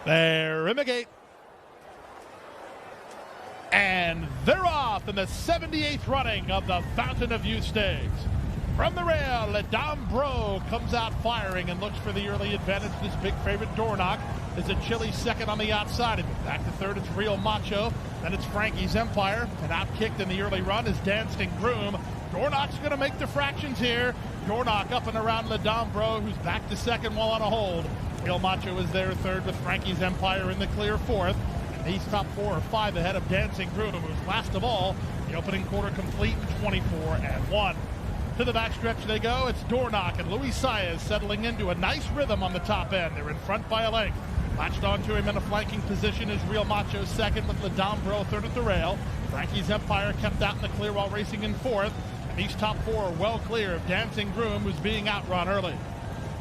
They're in the gate. And they're off in the 78th running of the Fountain of Youth Stakes. From the rail, Dornoch comes out firing and looks for the early advantage. This big favorite, Dornoch, is a chilly second on the outside. Back to third, it's Real Macho. Then it's Frankie's Empire. And outkicked in the early run is Dancing Groom. Dornoch's going to make the fractions here. Dornoch up and around Dornoch, who's back to second while on a hold. Real Macho is there third with Frankie's Empire in the clear fourth. And these top 4 or 5 ahead of Dancing Groom, who's last of all. The opening quarter complete in 24-1. To the backstretch they go. It's Dornoch and Luis Saez settling into a nice rhythm on the top end. They're in front by a length. Latched onto him in a flanking position is Real Macho second with Dornoch third at the rail. Frankie's Empire kept out in the clear while racing in fourth. And these top 4 are well clear of Dancing Groom, who's being outrun early.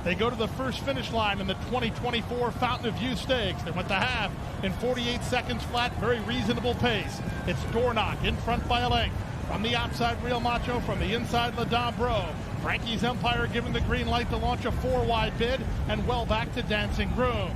They go to the first finish line in the 2024 Fountain of Youth Stakes. They went to half in 48 seconds flat, very reasonable pace. It's Dornoch in front by a length. From the outside, Real Macho. From the inside, Dornoch. Frankie's Empire given the green light to launch a 4-wide bid and well back to Dancing Groom.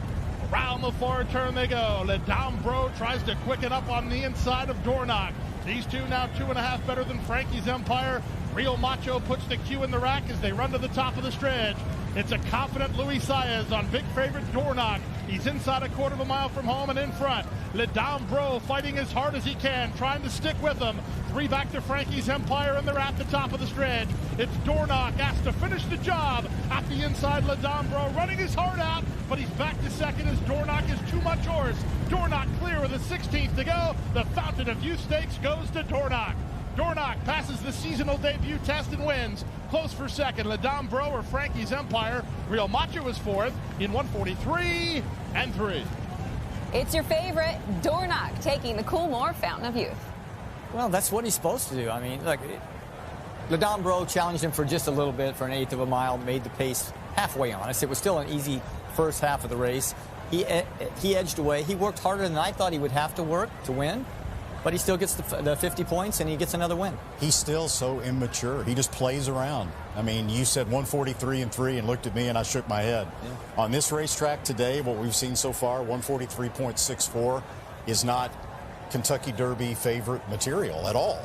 Around the far turn they go. Dornoch tries to quicken up on the inside of Dornoch. These two now 2.5 better than Frankie's Empire. Real Macho puts the cue in the rack as they run to the top of the stretch. It's a confident Luis Saez on big favorite Dornoch. He's inside a quarter of a mile from home and in front. Dornoch fighting as hard as he can, trying to stick with him. 3 back to Frankie's Empire, and they're at the top of the stretch. It's Dornoch asked to finish the job. At the inside, Dornoch running his heart out, but he's back to second as Dornoch is too much horse. Dornoch clear with a 16th to go. The Fountain of Youth Stakes goes to Dornoch. Dornoch passes the seasonal debut test and wins. Close for second, Dornoch or Frankie's Empire. Real Macho is fourth in 1:43 and 3. It's your favorite, Dornoch, taking the Coolmore Fountain of Youth. Well, that's what he's supposed to do. I mean, look, Dornoch challenged him for just a little bit for an 1/8 of a mile, made the pace halfway honest. It was still an easy first half of the race. He edged away. He worked harder than I thought he would have to work to win. But he still gets the 50 points, and he gets another win. He's still so immature. He just plays around. I mean, you said 143 and 3 and looked at me, and I shook my head. Yeah. On this racetrack today, what we've seen so far, 143.64 is not Kentucky Derby favorite material at all.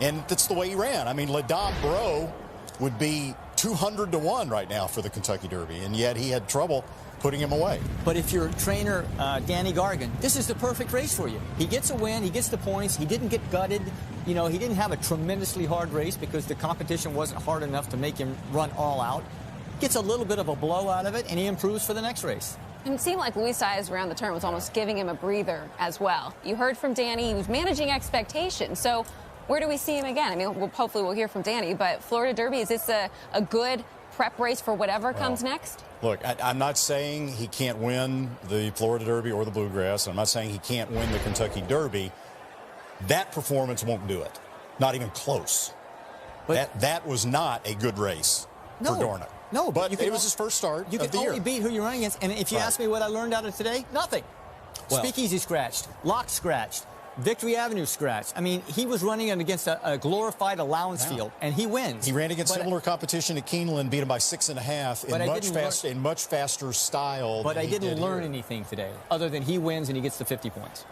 And that's the way he ran. I mean, Dornoch would be 200-1 right now for the Kentucky Derby, and yet he had trouble putting him away. But if you're trainer Danny Gargan, this is the perfect race for you. He gets a win, he gets the points, he didn't get gutted. You know, he didn't have a tremendously hard race because the competition wasn't hard enough to make him run all out. Gets a little bit of a blow out of it, and he improves for the next race. And it seemed like Luis Saez around the turn was almost giving him a breather as well. You heard from Danny, he was managing expectations. So where do we see him again? I mean, hopefully we'll hear from Danny, but Florida Derby, is this a good prep race for whatever comes next? Look, I'm not saying he can't win the Florida Derby or the Bluegrass. I'm not saying he can't win the Kentucky That performance won't do it. Not even close. But that was not a good race for Dornoch. No, but it was his first start of the year. You can only beat who you're running against. And if you ask me what I learned out of today, nothing. Well, Spik Izi scratched. Lock scratched. Victory Avenue scratch. I mean, he was running against a glorified allowance field, and he wins. He ran against similar competition at Keeneland, beat him by 6.5 in much faster style. But I didn't learn anything today, other than he wins and he gets the 50 points.